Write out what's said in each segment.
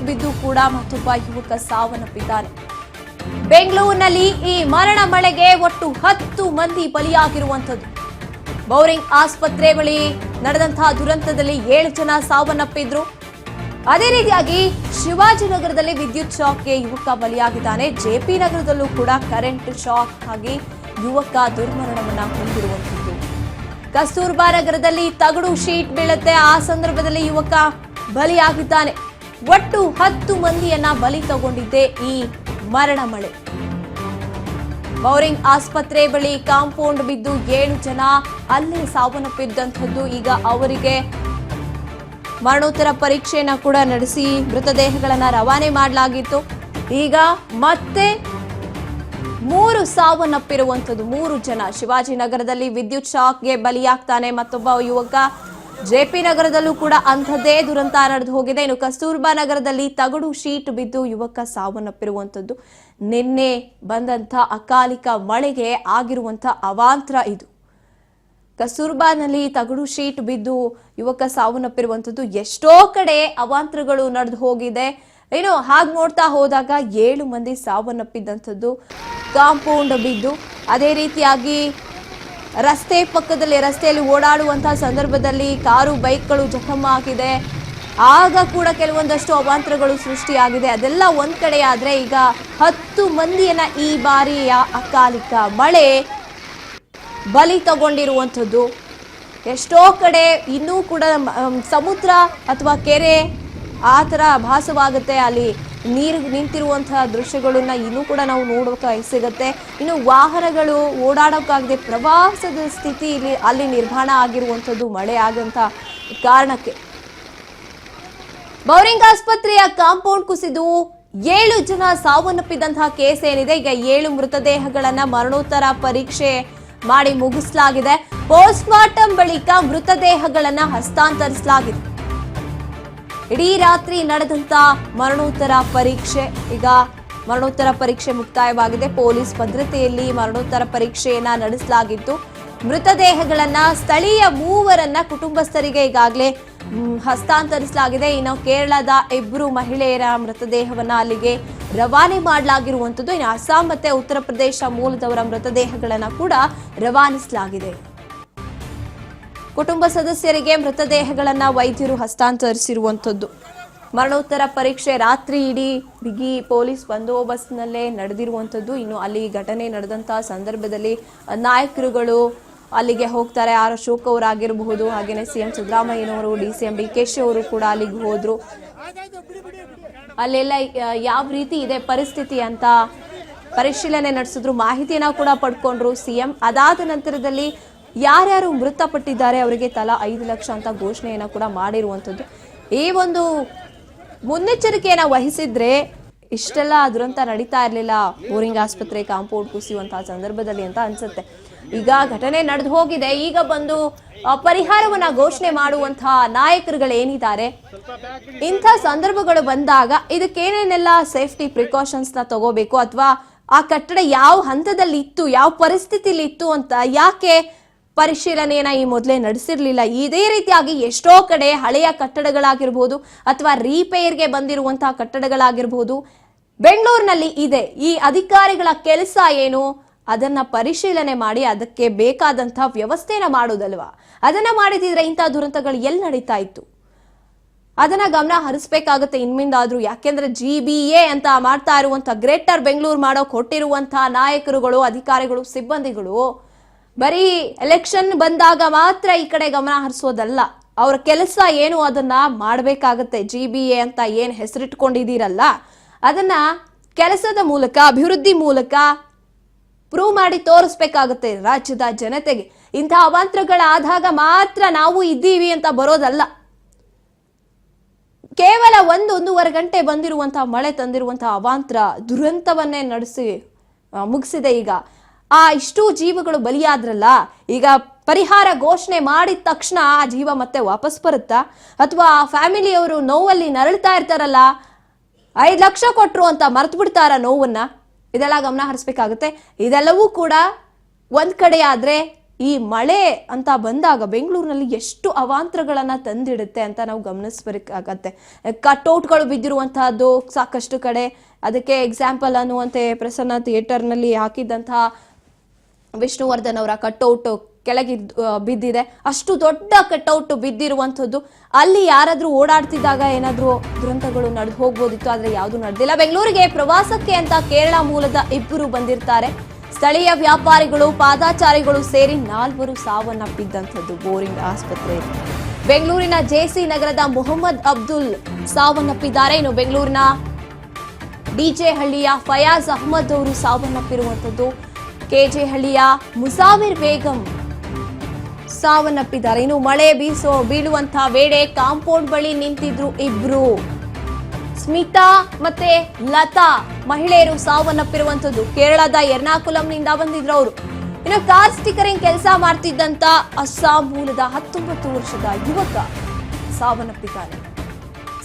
ಬಿದ್ದು ಕೂಡ ಮತ್ತೊಬ್ಬ ಯುವಕ ಸಾವನ್ನಪ್ಪಿದ್ದಾನೆ. ಬೆಂಗಳೂರಿನಲ್ಲಿ ಈ ಮರಣ ಮಳೆಗೆ ಒಟ್ಟು 10 ಮಂದಿ ಬಲಿಯಾಗಿರುವಂತದ್ದು. ಬೌರಿಂಗ್ ಆಸ್ಪತ್ರೆ ಬಳಿ ನಡೆದಂತಹ ದುರಂತದಲ್ಲಿ 7 ಜನ ಸಾವನ್ನಪ್ಪಿದ್ರು. ಅದೇ ರೀತಿಯಾಗಿ ಶಿವಾಜಿನಗರದಲ್ಲಿ ವಿದ್ಯುತ್ ಶಾಕ್ಗೆ ಯುವಕ ಬಲಿಯಾಗಿದ್ದಾನೆ. ಜೆಪಿ ನಗರದಲ್ಲೂ ಕೂಡ ಕರೆಂಟ್ ಶಾಕ್ ಆಗಿ ಯುವಕ ದುರ್ಮರಣವನ್ನ ಹೊಂದಿರುವಂತದ್ದು. ಕಸ್ತೂರ್ಬಾ ನಗರದಲ್ಲಿ ತಗಡು ಶೀಟ್ ಬೀಳುತ್ತೆ, ಆ ಸಂದರ್ಭದಲ್ಲಿ ಯುವಕ ಬಲಿಯಾಗಿದ್ದಾನೆ. ಒಟ್ಟು 10 ಮಂದಿಯನ್ನ ಬಲಿ ತಗೊಂಡಿದ್ದೆ ಈ ಮರಣ ಮಳೆ. ಬೌರಿಂಗ್ ಆಸ್ಪತ್ರೆ ಬಳಿ ಕಾಂಪೌಂಡ್ ಬಿದ್ದು 7 ಜನ ಅಲ್ಲೇ ಸಾವನ್ನಪ್ಪಿದ್ದಂಥದ್ದು. ಈಗ ಅವರಿಗೆ ಮರಣೋತ್ತರ ಪರೀಕ್ಷೆಯನ್ನ ಕೂಡ ನಡೆಸಿ ಮೃತದೇಹಗಳನ್ನ ರವಾನೆ ಮಾಡಲಾಗಿತ್ತು. ಈಗ ಮತ್ತೆ 3 ಸಾವನ್ನಪ್ಪಿರುವಂಥದ್ದು. 3 ಜನ ಶಿವಾಜಿನಗರದಲ್ಲಿ ವಿದ್ಯುತ್ ಶಾಕ್ಗೆ ಬಲಿಯಾಗ್ತಾನೆ ಮತ್ತೊಬ್ಬ ಯುವಕ. ಜೆಪಿ ನಗರದಲ್ಲೂ ಕೂಡ ಅಂಥದ್ದೇ ದುರಂತ ನಡೆದು ಹೋಗಿದೆ. ಇನ್ನು ಕಸ್ತೂರ್ಬಾ ನಗರದಲ್ಲಿ ತಗಡು ಶೀಟ್ ಬಿದ್ದು ಯುವಕ ಸಾವನ್ನಪ್ಪಿರುವಂಥದ್ದು. ನಿನ್ನೆ ಬಂದಂಥ ಅಕಾಲಿಕ ಮಳೆಗೆ ಆಗಿರುವಂಥ ಅವಾಂತರ ಇದು. ಕಸ್ತೂರ್ಬಾನಲ್ಲಿ ತಗಡು ಶೀಟ್ ಬಿದ್ದು ಯುವಕ ಸಾವನ್ನಪ್ಪಿರುವಂಥದ್ದು. ಎಷ್ಟೋ ಕಡೆ ಅವಾಂತರಗಳು ನಡೆದು ಹೋಗಿದೆ. ಇನ್ನು ಹಾಗೆ ನೋಡ್ತಾ ಹೋದಾಗ 7 ಮಂದಿ ಸಾವನ್ನಪ್ಪಿದ್ದಂಥದ್ದು ಕಾಂಪೌಂಡ್ ಬಿದ್ದು. ಅದೇ ರೀತಿಯಾಗಿ ರಸ್ತೆಯಲ್ಲಿ ಓಡಾಡುವಂತಹ ಸಂದರ್ಭದಲ್ಲಿ ಕಾರು ಬೈಕ್ಗಳು ಜಖಮ್ ಆಗಿದೆ. ಆಗ ಕೂಡ ಕೆಲವೊಂದಷ್ಟು ಅವಾಂತರಗಳು ಸೃಷ್ಟಿಯಾಗಿದೆ. ಅದೆಲ್ಲ ಒಂದ್ ಕಡೆ ಆದ್ರೆ ಈಗ 10 ಮಂದಿಯನ್ನ ಈ ಬಾರಿಯ ಅಕಾಲಿಕ ಮಳೆ ಬಲಿ ತಗೊಂಡಿರುವಂಥದ್ದು. ಎಷ್ಟೋ ಕಡೆ ಇನ್ನೂ ಕೂಡ ಸಮುದ್ರ ಅಥವಾ ಕೆರೆ ಆ ಥರ ಭಾಸವಾಗುತ್ತೆ. ಅಲ್ಲಿ ನೀರು ನಿಂತಿರುವಂತಹ ದೃಶ್ಯಗಳನ್ನ ಇನ್ನೂ ಕೂಡ ನಾವು ನೋಡೋಕೆ ಸಿಗುತ್ತೆ. ಇನ್ನು ವಾಹನಗಳು ಓಡಾಡೋಕ್ಕಾಗದೆ ಪ್ರವಾಸದ ಸ್ಥಿತಿ ಅಲ್ಲಿ ನಿರ್ಮಾಣ ಆಗಿರುವಂಥದ್ದು ಮಳೆ ಆಗಂತ ಕಾರಣಕ್ಕೆ. ಬೌರಿಂಗ್ ಆಸ್ಪತ್ರೆಯ ಕಾಂಪೌಂಡ್ ಕುಸಿದು 7 ಜನ ಸಾವನ್ನಪ್ಪಿದಂತಹ ಕೇಸ್ ಏನಿದೆ. ಈಗ 7 ಮೃತದೇಹಗಳನ್ನ ಮರಣೋತ್ತರ ಪರೀಕ್ಷೆ ಮಾಡಿ ಮುಗಿಸಲಾಗಿದೆ. ಪೋಸ್ಟ್ ಮಾರ್ಟಂ ಬಳಿಕ ಮೃತದೇಹಗಳನ್ನ ಹಸ್ತಾಂತರಿಸಲಾಗಿದೆ. ಇಡೀ ರಾತ್ರಿ ನಡೆದಂತ ಮರಣೋತ್ತರ ಪರೀಕ್ಷೆ, ಈಗ ಮರಣೋತ್ತರ ಪರೀಕ್ಷೆ ಮುಕ್ತಾಯವಾಗಿದೆ. ಪೊಲೀಸ್ ಭದ್ರತೆಯಲ್ಲಿ ಮರಣೋತ್ತರ ಪರೀಕ್ಷೆಯನ್ನ ನಡೆಸಲಾಗಿತ್ತು. ಮೃತದೇಹಗಳನ್ನ ಸ್ಥಳೀಯ 3 ಕುಟುಂಬಸ್ಥರಿಗೆ ಈಗಾಗಲೇ ಹಸ್ತಾಂತರಿಸಲಾಗಿದೆ. ಇನ್ನು ಕೇರಳದ 2 ಮಹಿಳೆಯರ ಮೃತದೇಹವನ್ನ ಅಲ್ಲಿಗೆ ರವಾನೆ ಮಾಡಲಾಗಿರುವಂಥದ್ದು. ಇನ್ನು ಅಸ್ಸಾಂ ಮತ್ತೆ ಉತ್ತರ ಪ್ರದೇಶ ಮೂಲದವರ ಮೃತದೇಹಗಳನ್ನ ಕೂಡ ರವಾನಿಸಲಾಗಿದೆ. ಕುಟುಂಬ ಸದಸ್ಯರಿಗೆ ಮೃತದೇಹಗಳನ್ನ ವೈದ್ಯರು ಹಸ್ತಾಂತರಿಸಿರುವಂಥದ್ದು. ಮರಣೋತ್ತರ ಪರೀಕ್ಷೆ ರಾತ್ರಿ ಇಡೀ ಬಿಗಿ ಪೊಲೀಸ್ ಬಂದೋಬಸ್ತ್ನಲ್ಲೇ ನಡೆದಿರುವಂಥದ್ದು. ಇನ್ನು ಅಲ್ಲಿ ಘಟನೆ ನಡೆದಂತಹ ಸಂದರ್ಭದಲ್ಲಿ ನಾಯಕರುಗಳು ಅಲ್ಲಿಗೆ ಹೋಗ್ತಾರೆ. ಆರ್ ಅಶೋಕ್ ಅವರಾಗಿರಬಹುದು, ಹಾಗೇನೆ ಸಿಎಂ ಸಿದ್ದರಾಮಯ್ಯನವರು, ಡಿಸಿಎಂ ಡಿಕೆಶಿ ಅವರು ಕೂಡ ಅಲ್ಲಿಗೆ ಹೋದ್ರು. ಅಲ್ಲೆಲ್ಲ ಯಾವ ರೀತಿ ಇದೆ ಪರಿಸ್ಥಿತಿ ಅಂತ ಪರಿಶೀಲನೆ ನಡೆಸಿದ್ರು, ಮಾಹಿತಿಯನ್ನ ಕೂಡ ಪಡ್ಕೊಂಡ್ರು ಸಿಎಂ. ಅದಾದ ನಂತರದಲ್ಲಿ ಯಾರ್ಯಾರು ಮೃತಪಟ್ಟಿದ್ದಾರೆ ಅವರಿಗೆ ತಲಾ 5 ಲಕ್ಷ ಅಂತ ಘೋಷಣೆಯನ್ನ ಕೂಡ ಮಾಡಿರುವಂಥದ್ದು. ಈ ಒಂದು ಮುನ್ನೆಚ್ಚರಿಕೆಯನ್ನ ವಹಿಸಿದ್ರೆ ಇಷ್ಟೆಲ್ಲ ದುರಂತ ನಡೀತಾ ಇರಲಿಲ್ಲ ಬೋರಿಂಗ್ ಆಸ್ಪತ್ರೆ ಕಾಂಪೌಂಡ್ ಕುಸಿಯುವಂತಹ ಸಂದರ್ಭದಲ್ಲಿ ಅಂತ ಅನ್ಸುತ್ತೆ. ಈಗ ಘಟನೆ ನಡೆದು ಹೋಗಿದೆ. ಈಗ ಬಂದು ಪರಿಹಾರವನ್ನ ಘೋಷಣೆ ಮಾಡುವಂತಹ ನಾಯಕರುಗಳೇನಿದ್ದಾರೆ, ಇಂಥ ಸಂದರ್ಭಗಳು ಬಂದಾಗ ಇದಕ್ಕೇನೇನೆಲ್ಲ ಸೇಫ್ಟಿ ಪ್ರಿಕಾಷನ್ಸ್ ನ ತಗೋಬೇಕು, ಅಥವಾ ಆ ಕಟ್ಟಡ ಯಾವ ಹಂತದಲ್ಲಿ ಇತ್ತು, ಯಾವ ಪರಿಸ್ಥಿತಿಲಿ ಇತ್ತು ಅಂತ ಯಾಕೆ ಪರಿಶೀಲನೆಯನ್ನ ಈ ಮೊದಲೇ ನಡೆಸಿರ್ಲಿಲ್ಲ. ಇದೇ ರೀತಿಯಾಗಿ ಎಷ್ಟೋ ಕಡೆ ಹಳೆಯ ಕಟ್ಟಡಗಳಾಗಿರ್ಬೋದು ಅಥವಾ ರಿಪೇರ್ಗೆ ಬಂದಿರುವಂತಹ ಕಟ್ಟಡಗಳಾಗಿರ್ಬೋದು ಬೆಂಗಳೂರಿನಲ್ಲಿ ಇದೆ. ಈ ಅಧಿಕಾರಿಗಳ ಕೆಲಸ ಏನು, ಅದನ್ನ ಪರಿಶೀಲನೆ ಮಾಡಿ ಅದಕ್ಕೆ ಬೇಕಾದಂತಹ ವ್ಯವಸ್ಥೆನ ಮಾಡೋದಲ್ವಾ. ಅದನ್ನ ಮಾಡಿದ್ರೆ ಇಂಥ ದುರಂತಗಳು ಎಲ್ಲಿ ನಡೀತಾ ಇತ್ತು, ಅದನ್ನ ಗಮನ ಹರಿಸಬೇಕಾಗುತ್ತೆ ಇನ್ಮಿಂದಾದ್ರೂ. ಯಾಕೆಂದ್ರೆ GBA ಅಂತ ಮಾಡ್ತಾ ಇರುವಂತಹ ಗ್ರೇಟರ್ ಬೆಂಗಳೂರು ಮಾಡೋಕೆ ಹೊಟ್ಟಿರುವಂತಹ ನಾಯಕರುಗಳು, ಅಧಿಕಾರಿಗಳು, ಸಿಬ್ಬಂದಿಗಳು ಬರೀ ಎಲೆಕ್ಷನ್ ಬಂದಾಗ ಮಾತ್ರ ಈ ಕಡೆ ಗಮನ ಹರಿಸೋದಲ್ಲ. ಅವ್ರ ಕೆಲಸ ಏನು ಅದನ್ನ ಮಾಡಬೇಕಾಗತ್ತೆ. GBA ಅಂತ ಏನ್ ಹೆಸರಿಟ್ಕೊಂಡಿದ್ದೀರಲ್ಲ, ಅದನ್ನ ಕೆಲಸದ ಮೂಲಕ, ಅಭಿವೃದ್ಧಿ ಮೂಲಕ ಪ್ರೂವ್ ಮಾಡಿ ತೋರಿಸ್ಬೇಕಾಗುತ್ತೆ ರಾಜ್ಯದ ಜನತೆಗೆ. ಇಂತಹ ಅವಾಂತರಗಳಾದಾಗ ಮಾತ್ರ ನಾವು ಇದ್ದೀವಿ ಅಂತ ಬರೋದಲ್ಲ. ಕೇವಲ 1-1.5 ಗಂಟೆ ಬಂದಿರುವಂತಹ ಮಳೆ ತಂದಿರುವಂತಹ ಅವಾಂತರ ದುರಂತವನ್ನೇ ನಡೆಸಿ ಮುಗಿಸಿದೆ. ಈಗ ಇಷ್ಟು ಜೀವಗಳು ಬಲಿಯಾದ್ರಲ್ಲ, ಈಗ ಪರಿಹಾರ ಘೋಷಣೆ ಮಾಡಿದ ತಕ್ಷಣ ಆ ಜೀವ ಮತ್ತೆ ವಾಪಸ್ ಬರುತ್ತಾ, ಅಥವಾ ಫ್ಯಾಮಿಲಿಯವರು ನೋವಲ್ಲಿ ನರಳ್ತಾ ಇರ್ತಾರಲ್ಲ, 5 ಲಕ್ಷ ಕೊಟ್ರು ಅಂತ ಮರ್ತು ಬಿಡ್ತಾರ ನೋವನ್ನ, ಇದೆಲ್ಲ ಗಮನ ಹರಿಸಬೇಕಾಗುತ್ತೆ. ಇದೆಲ್ಲವೂ ಕೂಡ ಒಂದ್ ಕಡೆ ಆದ್ರೆ ಈ ಮಳೆ ಅಂತ ಬಂದಾಗ ಬೆಂಗಳೂರಿನಲ್ಲಿ ಎಷ್ಟು ಅವಾಂತರಗಳನ್ನ ತಂದಿಡುತ್ತೆ ಅಂತ ನಾವು ಗಮನಿಸಬೇಕಾಗತ್ತೆ. ಕಟ್ಔಟ್ಗಳು ಬಿದ್ದಿರುವಂತಹದ್ದು ಸಾಕಷ್ಟು ಕಡೆ. ಅದಕ್ಕೆ ಎಕ್ಸಾಂಪಲ್ ಅನ್ನುವಂತೆ ಪ್ರಸನ್ನ ಥಿಯೇಟರ್ನಲ್ಲಿ ಹಾಕಿದ್ದಂತಹ ವಿಷ್ಣುವರ್ಧನ್ ಅವರ ಕಟ್ಔಟ್ ಕೆಳಗೆ ಬಿದ್ದಿದೆ. ಅಷ್ಟು ದೊಡ್ಡ ಕಟ್ಔಟ್ ಬಿದ್ದಿರುವಂಥದ್ದು. ಅಲ್ಲಿ ಯಾರಾದ್ರೂ ಓಡಾಡ್ತಿದ್ದಾಗ ಏನಾದ್ರೂ ದುರಂತಗಳು ನಡೆದು ಹೋಗ್ಬೋದಿತ್ತು, ಆದ್ರೆ ಯಾವುದು ನಡೆದಿಲ್ಲ. ಬೆಂಗಳೂರಿಗೆ ಪ್ರವಾಸಕ್ಕೆ ಅಂತ ಕೇರಳ ಮೂಲದ ಇಬ್ಬರು ಬಂದಿರ್ತಾರೆ. ಸ್ಥಳೀಯ ವ್ಯಾಪಾರಿಗಳು ಪಾದಾಚಾರಿಗಳು ಸೇರಿ 4 ಸಾವನ್ನಪ್ಪಿದ್ದಂಥದ್ದು ಬೋರಿಂಗ್ ಆಸ್ಪತ್ರೆಯಲ್ಲಿ. ಬೆಂಗಳೂರಿನ ಜೆಸಿ ನಗರದ ಮೊಹಮ್ಮದ್ ಅಬ್ದುಲ್ ಸಾವನ್ನಪ್ಪಿದ್ದಾರೆ. ಇನ್ನು ಬೆಂಗಳೂರಿನ ಡಿಜೆ ಹಳ್ಳಿಯ ಫಯಾಜ್ ಅಹ್ಮದ್ ಅವರು ಸಾವನ್ನಪ್ಪಿರುವಂಥದ್ದು. ಕೆಜೆ ಹಳ್ಳಿಯ ಮುಸಾವಿರ್ ಬೇಗಂ ಸಾವನ್ನಪ್ಪಿದ್ದಾರೆ. ಇನ್ನು ಮಳೆ ಬೀಳುವಂತಹ ವೇಳೆ ಕಾಂಪೌಂಡ್ ಬಳಿ ನಿಂತಿದ್ರು ಇಬ್ರು. ಸ್ಮಿತಾ ಮತ್ತೆ ಲತಾ ಮಹಿಳೆಯರು ಸಾವನ್ನಪ್ಪಿರುವಂತದ್ದು. ಕೇರಳದ ಎರ್ನಾಕುಲಂನಿಂದ ಬಂದಿದ್ರು ಅವರು. ಇನ್ನು ಕಾರ್ ಸ್ಟಿಕರಿಂಗ್ ಕೆಲಸ ಮಾಡ್ತಿದ್ದಂತ ಅಸ್ಸಾಂ ಮೂಲದ 19 ವರ್ಷದ ಯುವಕ ಸಾವನ್ನಪ್ಪಿದ್ದಾನೆ.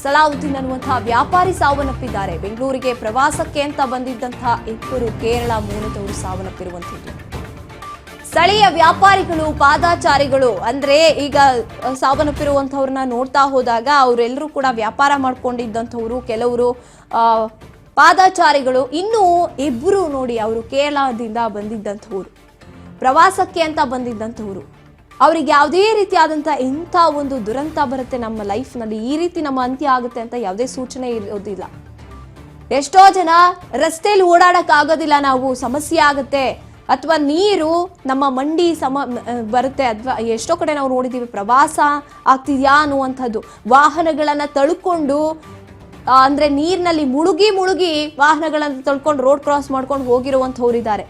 ಸಲಾವುದ್ದೀನ್ ಅನ್ನುವಂತಹ ವ್ಯಾಪಾರಿ ಸಾವನ್ನಪ್ಪಿದ್ದಾರೆ. ಬೆಂಗಳೂರಿಗೆ ಪ್ರವಾಸಕ್ಕೆ ಅಂತ ಬಂದಿದ್ದಂತಹ ಇಬ್ಬರು ಕೇರಳ ಮೂಲದವರು ಸಾವನ್ನಪ್ಪಿರುವಂತದ್ದು. ಸ್ಥಳೀಯ ವ್ಯಾಪಾರಿಗಳು ಪಾದಾಚಾರಿಗಳು ಅಂದ್ರೆ ಈಗ ಸಾವನ್ನಪ್ಪಿರುವಂತವ್ರನ್ನ ನೋಡ್ತಾ ಹೋದಾಗ ಅವರೆಲ್ಲರೂ ಕೂಡ ವ್ಯಾಪಾರ ಮಾಡ್ಕೊಂಡಿದ್ದಂಥವ್ರು, ಕೆಲವರು ಪಾದಾಚಾರಿಗಳು. ಇನ್ನು ಇಬ್ರು ನೋಡಿ, ಅವರು ಕೇರಳದಿಂದ ಬಂದಿದ್ದಂಥವ್ರು, ಪ್ರವಾಸಕ್ಕೆ ಅಂತ ಬಂದಿದ್ದಂಥವ್ರು. ಅವ್ರಿಗೆ ಯಾವುದೇ ರೀತಿಯಾದಂಥ ಇಂಥ ಒಂದು ದುರಂತ ಬರುತ್ತೆ ನಮ್ಮ ಲೈಫ್ನಲ್ಲಿ, ಈ ರೀತಿ ನಮ್ಮ ಅಂತ್ಯ ಆಗುತ್ತೆ ಅಂತ ಯಾವುದೇ ಸೂಚನೆ ಇರೋದಿಲ್ಲ. ಎಷ್ಟೋ ಜನ ರಸ್ತೆಯಲ್ಲಿ ಓಡಾಡಕ್ ಆಗೋದಿಲ್ಲ, ನಾವು ಸಮಸ್ಯೆ ಆಗುತ್ತೆ, ಅಥವಾ ನೀರು ನಮ್ಮ ಮಂಡಿ ಬರುತ್ತೆ, ಅಥವಾ ಎಷ್ಟೋ ಕಡೆ ನಾವು ನೋಡಿದ್ದೀವಿ ಪ್ರವಾಸ ಆಗ್ತಿದ್ಯಾ ಅನ್ನುವಂಥದ್ದು. ವಾಹನಗಳನ್ನ ತಳ್ಕೊಂಡು ಅಂದ್ರೆ ನೀರಿನಲ್ಲಿ ಮುಳುಗಿ ವಾಹನಗಳನ್ನ ತಳ್ಕೊಂಡು ರೋಡ್ ಕ್ರಾಸ್ ಮಾಡ್ಕೊಂಡು ಹೋಗಿರುವಂಥವ್ರು ಇದ್ದಾರೆ.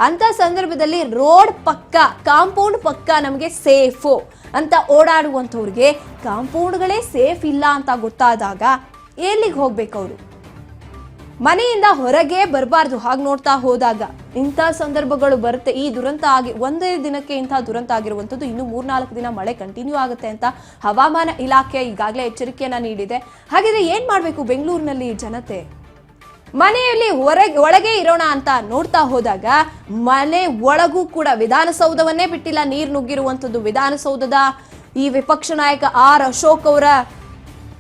ಅಂತ ಸಂದರ್ಭದಲ್ಲಿ ರೋಡ್ ಪಕ್ಕ, ಕಾಂಪೌಂಡ್ ಪಕ್ಕ ನಮಗೆ ಸೇಫು ಅಂತ ಓಡಾಡುವಂಥವ್ರಿಗೆ ಕಾಂಪೌಂಡ್ಗಳೇ ಸೇಫ್ ಇಲ್ಲ ಅಂತ ಗೊತ್ತಾದಾಗ ಎಲ್ಲಿಗೆ ಹೋಗ್ಬೇಕು ಅವರು? ಮನೆಯಿಂದ ಹೊರಗೆ ಬರಬಾರ್ದು. ಹಾಗೆ ನೋಡ್ತಾ ಹೋದಾಗ ಇಂಥ ಸಂದರ್ಭಗಳು ಬರುತ್ತೆ. ಈ ದುರಂತ ಒಂದೇ ದಿನಕ್ಕೆ ಇಂಥ ದುರಂತ ಆಗಿರುವಂಥದ್ದು. ಇನ್ನು 3-4 ದಿನ ಮಳೆ ಕಂಟಿನ್ಯೂ ಆಗುತ್ತೆ ಅಂತ ಹವಾಮಾನ ಇಲಾಖೆ ಈಗಾಗಲೇ ಎಚ್ಚರಿಕೆಯನ್ನ ನೀಡಿದೆ. ಹಾಗಿದ್ರೆ ಏನ್ ಮಾಡ್ಬೇಕು ಬೆಂಗಳೂರಿನಲ್ಲಿ ಜನತೆ? ಮನೆಯಲ್ಲಿ ಒಳಗೆ ಇರೋಣ ಅಂತ ನೋಡ್ತಾ ಹೋದಾಗ ಮನೆ ಒಳಗೂ ಕೂಡ ವಿಧಾನಸೌಧವನ್ನೇ ಬಿಟ್ಟಿಲ್ಲ, ನೀರು ನುಗ್ಗಿರುವಂಥದ್ದು. ವಿಧಾನಸೌಧದ ಈ ವಿಪಕ್ಷ ನಾಯಕ ಆರ್ ಅಶೋಕ್ ಅವರ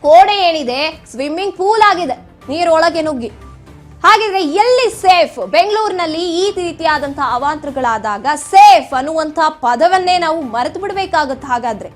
ಕೋಣೆ ಏನಿದೆ ಸ್ವಿಮ್ಮಿಂಗ್ ಪೂಲ್ ಆಗಿದೆ, ನೀರು ಒಳಗೆ ನುಗ್ಗಿ. ಹಾಗಿದ್ರೆ ಎಲ್ಲಿ ಸೇಫ್? ಬೆಂಗಳೂರಿನಲ್ಲಿ ಈ ರೀತಿಯಾದಂತಹ ಅವಾಂತರಗಳಾದಾಗ ಸೇಫ್ ಅನ್ನುವಂತಹ ಪದವನ್ನೇ ನಾವು ಮರೆತು ಬಿಡಬೇಕಾಗುತ್ತೆ. ಹಾಗಾದ್ರೆ